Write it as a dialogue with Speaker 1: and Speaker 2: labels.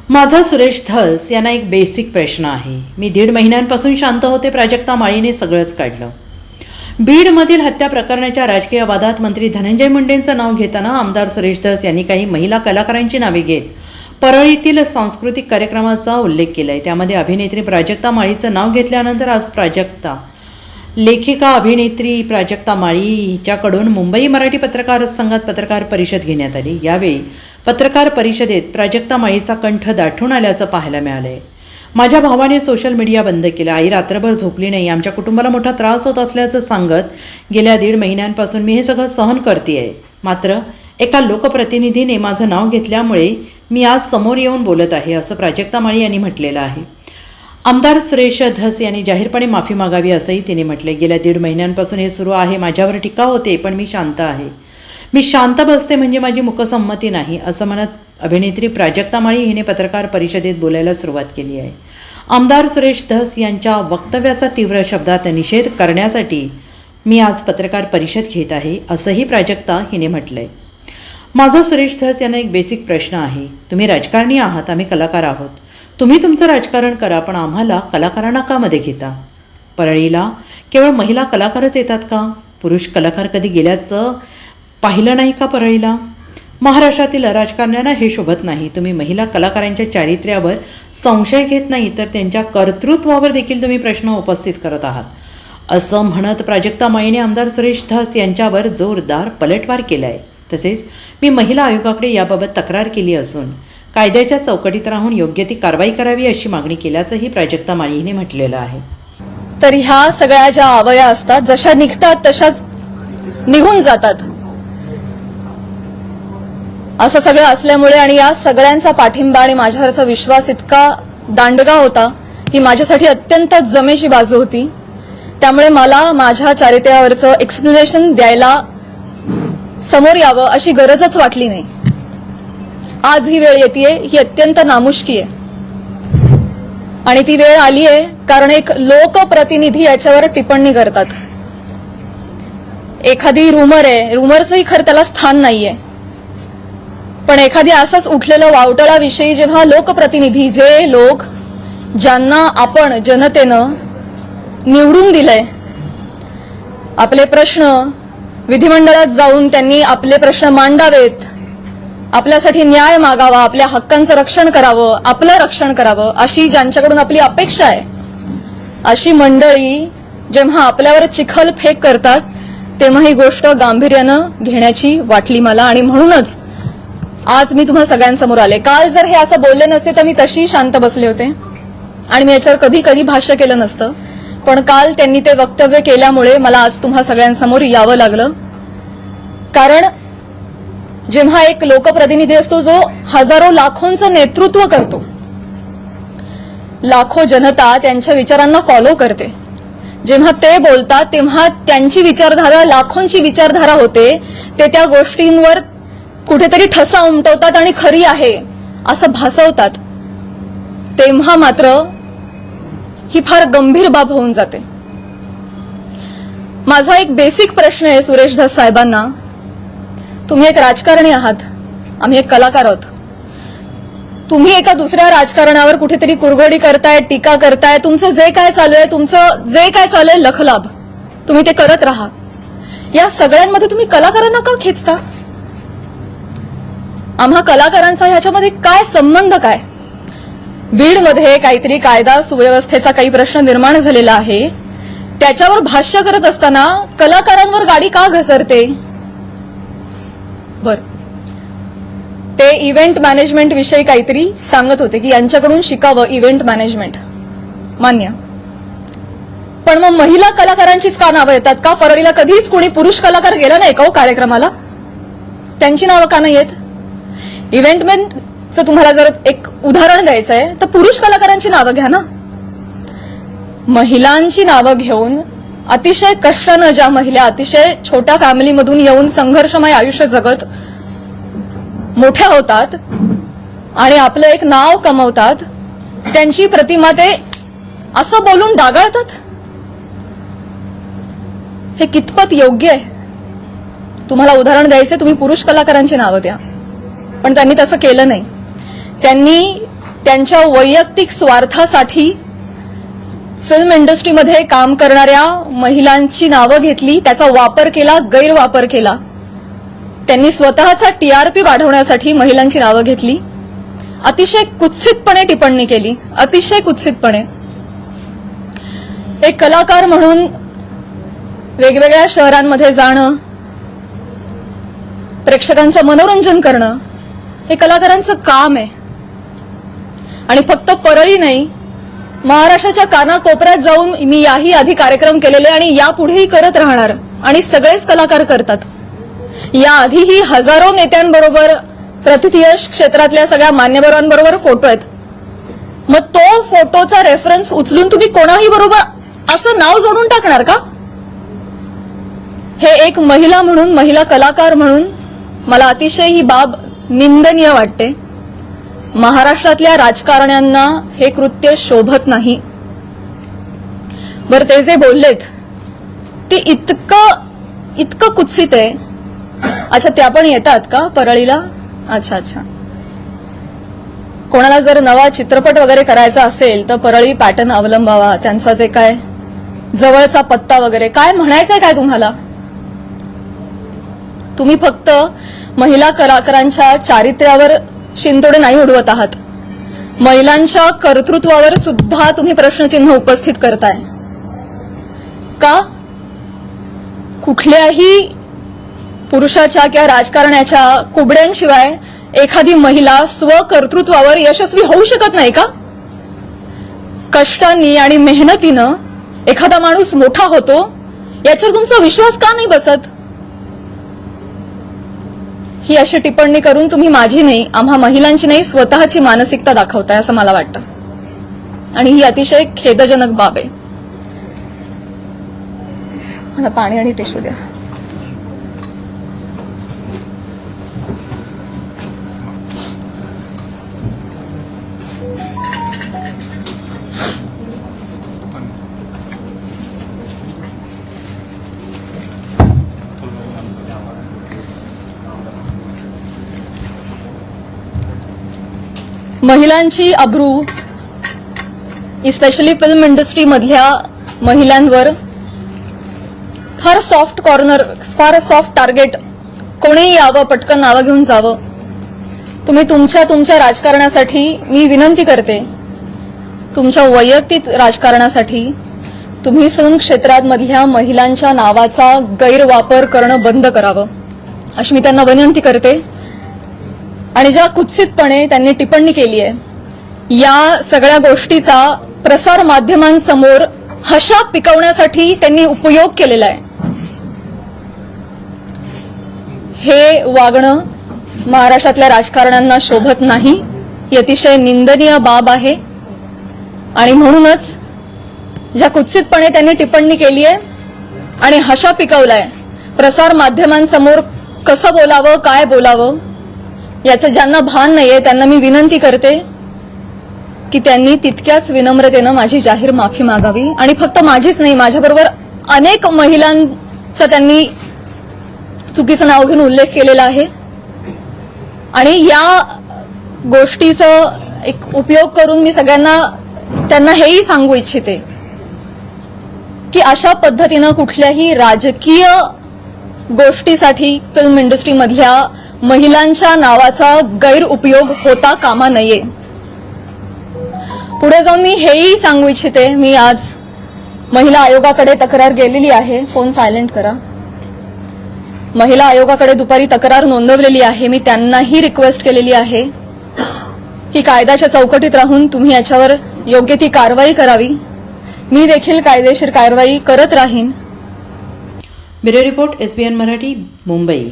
Speaker 1: माझा सुरेश धस यांना एक बेसिक प्रश्न आहे. मी 1.5 महिन्यांपासून शांत होते. प्राजक्ता माळीने सगळंच काढलं. बीडमधील हत्या प्रकरणाच्या राजकीय वादात मंत्री धनंजय मुंडेंचं नाव घेताना आमदार सुरेश धस यांनी काही महिला कलाकारांची नावे घेत परळीतील सांस्कृतिक कार्यक्रमाचा उल्लेख केलाय. त्यामध्ये अभिनेत्री प्राजक्ता माळीचं नाव घेतल्यानंतर आज लेखिका अभिनेत्री प्राजक्ता माळी हिच्याकडून मुंबई मराठी पत्रकार संघात पत्रकार परिषद घेण्यात आली. यावेळी पत्रकार परिषदेत प्राजक्ता माळीचा कंठ दाटून आल्याचं पाहायला मिळालंय. माझ्या भावाने सोशल मीडिया बंद केला. आई रात्रभर झोपली नाही. आमच्या कुटुंबाला मोठा त्रास होत असल्याचं सांगत गेल्या 1.5 महिन्यांपासून मी हे सगळं सहन करतेय. मात्र एका लोकप्रतिनिधीने माझं नाव घेतल्यामुळे मी आज समोर येऊन बोलत आहे, असं प्राजक्ता माळी यांनी म्हटलेलं आहे. आमदार सुरेश धस यांनी जाहीरपणे माफी मागावी असंही तिने म्हटले. गेल्या 1.5 महिन्यांपासून हे सुरू आहे. माझ्यावर टीका होते, पण मी शांत आहे. मी शांत बसते म्हणजे माझी मुकसंमती नाही, असं म्हणत अभिनेत्री प्राजक्ता माळी हिने पत्रकार परिषदेत बोलायला सुरुवात केली आहे. आमदार सुरेश धस यांच्या वक्तव्याचा तीव्र शब्दात निषेध करण्यासाठी मी आज पत्रकार परिषद घेत आहे, असंही प्राजक्ता हिने म्हटलंय. माझा सुरेश धस यांना एक बेसिक प्रश्न आहे. तुम्ही राजकारणी आहात, आम्ही कलाकार आहोत. तुम्ही तुमचं राजकारण करा, पण आम्हाला कलाकारांना का मध्ये घेता? परळीला केवळ महिला कलाकारच येतात का? पुरुष कलाकार कधी गेल्याचं पाहिलं नाही का परळीला? महाराष्ट्रातील राजकारण्यांना हे शोभत नाही. तुम्ही महिला कलाकारांच्या चारित्र्यावर संशय घेत नाही, तर त्यांच्या कर्तृत्वावर देखील तुम्ही प्रश्न उपस्थित करत आहात, असं म्हणत प्राजक्ता माळीने आमदार सुरेश धस यांच्यावर जोरदार पलटवार केला आहे. तसेच मी महिला आयोगाकडे याबाबत तक्रार केली असून कायद्याच्या चौकटीत राहून योग्य ती कारवाई करावी अशी मागणी केल्याचंही प्राजक्ता माळीने म्हटलेलं आहे.
Speaker 2: तर ह्या सगळ्या ज्या अवया असतात, जशा निघतात तशाच निघून जातात, असं सगळं असल्यामुळे आणि या सगळ्यांचा पाठिंबा आणि माझ्यावरचा विश्वास इतका दांडगा होता ही माझ्यासाठी अत्यंत जमेची बाजू होती. त्यामुळे मला माझ्या चारित्र्यावरचं एक्सप्लेनेशन द्यायला समोर यावं अशी गरजच वाटली नाही. आज ही वेळ येतेय, ही अत्यंत नामुष्की आहे आणि ती वेळ आली आहे कारण एक लोकप्रतिनिधी याच्यावर टिप्पणी करतात. एखादी रुमर आहे, रुमरचंही खरं त्याला स्थान नाहीये, पण एखादी असंच उठलेलं वावटळाविषयी जेव्हा लोकप्रतिनिधी, जे लोक ज्यांना आपण जनतेनं निवडून दिलंय, आपले प्रश्न विधिमंडळात जाऊन त्यांनी आपले प्रश्न मांडावेत, आपल्यासाठी न्याय मागावा, आपल्या हक्कांचं रक्षण करावं, आपलं रक्षण करावं, अशी ज्यांच्याकडून आपली अपेक्षा आहे, अशी मंडळी जेव्हा आपल्यावर चिखलफेक करतात तेव्हा ही गोष्ट गांभीर्यानं घेण्याची वाटली मला आणि म्हणूनच आज मी तुम्हा सगळ्यांसमोर आले. काल जर हे असं बोलले नसते तर मी तशी शांत बसले होते आणि मी याच्यावर कधी कधी भाष्य केलं नसतं, पण काल त्यांनी ते वक्तव्य केल्यामुळे मला आज तुम्हा सगळ्यांसमोर यावं लागलं. कारण जेव्हा एक लोकप्रतिनिधी असतो जो हजारो लाखोंचं नेतृत्व करतो, लाखो जनता त्यांच्या विचारांना फॉलो करते, जेव्हा ते बोलतात तेव्हा त्यांची विचारधारा लाखोंची विचारधारा होते, ते त्या गोष्टींवर कुठेतरी ठसा उमटवतात आणि खरी आहे असं भासवतात, तेव्हा मात्र ही फार गंभीर बाब होऊन जाते. माझा एक बेसिक प्रश्न आहे सुरेश धस साहेबांना. तुम्ही एक राजकारणी आहात, आम्ही एक कलाकार आहोत. तुम्ही एका दुसऱ्या राजकारणावर कुठेतरी कुरघोडी करताय, टीका करताय. तुमचं जे काय चालू आहे लखलाभ तुम्ही ते करत राहा. या सगळ्यांमध्ये तुम्ही कलाकारांना का खेचता? आम्हा कलाकारांचा ह्याच्यामध्ये काय संबंध? काय बीडमध्ये काहीतरी कायदा सुव्यवस्थेचा काही प्रश्न निर्माण झालेला आहे, त्याच्यावर भाष्य करत असताना कलाकारांवर गाडी का घसरते? बर, ते इव्हेंट मॅनेजमेंट विषयी काहीतरी सांगत होते की यांच्याकडून शिकावं इव्हेंट मॅनेजमेंट, मान्य. पण मग महिला कलाकारांचीच का नावं येतात? का परळीला कधीच कोणी पुरुष कलाकार गेला नाही का हो कार्यक्रमाला? त्यांची नावं का नाही येत? इव्हेंटमॅनचं तुम्हाला जर एक उदाहरण द्यायचं आहे तर पुरुष कलाकारांची नावं घ्या ना. महिलांची नावं घेऊन अतिशय कष्टानं ज्या महिला अतिशय छोट्या फॅमिलीमधून येऊन संघर्षमय आयुष्य जगत मोठ्या होतात आणि आपलं एक नाव कमवतात, त्यांची प्रतिमा ते असं बोलून डागाळतात, हे कितपत योग्य आहे? तुम्हाला उदाहरण द्यायचे, तुम्ही पुरुष कलाकारांची नावं द्या, पण त्यांनी तसं केलं नाही. त्यांनी त्यांच्या वैयक्तिक स्वार्थासाठी फिल्म इंडस्ट्रीमध्ये काम करणाऱ्या महिलांची नावं घेतली, त्याचा वापर केला, गैरवापर केला. त्यांनी स्वतःचा टीआरपी वाढवण्यासाठी महिलांची नावं घेतली, अतिशय कुत्सितपणे टिप्पणी केली, अतिशय कुत्सितपणे. एक कलाकार म्हणून वेगवेगळ्या शहरांमध्ये जाणं, प्रेक्षकांचं मनोरंजन करणं हे कलाकारांचं काम आहे. आणि फक्त परळी नाही, महाराष्ट्राच्या कानाकोपऱ्यात जाऊन मी याही आधी कार्यक्रम केलेले आणि यापुढेही करत राहणार, आणि सगळेच कलाकार करतात. याआधीही हजारो नेत्यांबरोबर, प्रतिथयश क्षेत्रातल्या सगळ्या मान्यवरांबरोबर फोटो आहेत. मग तो फोटोचा रेफरन्स उचलून तुम्ही कोणाही बरोबर असं नाव जोडून टाकणार का? हे एक महिला म्हणून, महिला कलाकार म्हणून मला अतिशय ही बाब निंदनीय वाटते. महाराष्ट्रातल्या राजकारण्यांना हे कृत्य शोभत नाही. बरं, ते जे बोललेत ते इतकं कुत्सित आहे. अच्छा, त्या पण येतात का परळीला? अच्छा. कोणाला जर नवा चित्रपट वगैरे करायचा असेल तर परळी पॅटर्न अवलंबावा. त्यांचा जे काय जवळचा पत्ता वगैरे काय म्हणायचंय काय तुम्हाला? तुम्ही फक्त महिला कलाकारांच्या चारित्र्यावर शिंतोडे नाही उडवत आहात, महिलांच्या कर्तृत्वावर सुद्धा तुम्ही प्रश्नचिन्ह उपस्थित करताय. का? कुठल्याही पुरुषाच्या किंवा राजकारण्याच्या कुबड्यांशिवाय एखादी महिला स्वकर्तृत्वावर यशस्वी होऊ शकत नाही का? कष्टांनी आणि मेहनतीनं एखादा माणूस मोठा होतो, याच्यावर तुमचा विश्वास का नाही बसत? ही अशी टिप्पणी करून तुम्ही माझी नाही, आम्हा महिलांची नाही, स्वतःची मानसिकता दाखवताय असं मला वाटतं. आणि ही अतिशय खेदजनक बाब आहे. मला पाणी आणि टिश्यू द्या. महिलांची अब्रू, इस्पेशली फिल्म इंडस्ट्रीमधल्या महिलांवर फार सॉफ्ट कॉर्नर, फार सॉफ्ट टार्गेट, कोणीही यावं, पटकन नावं घेऊन जावं. तुम्ही तुमच्या राजकारणासाठी मी विनंती करते, तुमच्या वैयक्तिक राजकारणासाठी तुम्ही फिल्म क्षेत्रामधल्या महिलांच्या नावाचा गैरवापर करणं बंद करावं अशी मी त्यांना विनंती करते. आणि ज्या कुत्सितपणे त्यांनी टिप्पणी केली आहे, या सगळ्या गोष्टीचा प्रसार माध्यमांसमोर हशा पिकवण्यासाठी त्यांनी उपयोग केलेला आहे. हे वागणं महाराष्ट्रातल्या राजकारण्यांना शोभत नाही. ही अतिशय निंदनीय बाब आहे. आणि म्हणूनच ज्या कुत्सितपणे त्यांनी टिप्पणी केली आहे आणि हशा पिकवलाय, प्रसार माध्यमांसमोर कसं बोलावं, काय बोलावं याचं ज्यांना भान नाहीये त्यांना मी विनंती करते की त्यांनी तितक्याच विनम्रतेनं माझी जाहीर माफी मागावी. आणि फक्त माझीच नाही, माझ्याबरोबर अनेक महिलांचा त्यांनी चुकीचं नाव घेऊन उल्लेख केलेला आहे. आणि या गोष्टीचा एक उपयोग करून मी त्यांना हेही सांगू इच्छिते की अशा पद्धतीनं कुठल्याही राजकीय गोष्टीसाठी फिल्म इंडस्ट्रीमधल्या महिलांच्या नावाचा गैरउपयोग होता कामा नये. पुढे जाऊन मी हेही सांगू इच्छिते, मी आज महिला आयोगाकडे तक्रार गेलेली आहे. फोन सायलेंट करा. महिला आयोगाकडे दुपारी तक्रार नोंदवलेली आहे. मी त्यांनाही रिक्वेस्ट केलेली आहे की कायद्याच्या चौकटीत राहून तुम्ही याच्यावर योग्य ती कारवाई करावी. मी देखील कायदेशीर कारवाई करत राहीन.
Speaker 1: Bureau report, SBN Marathi, Mumbai.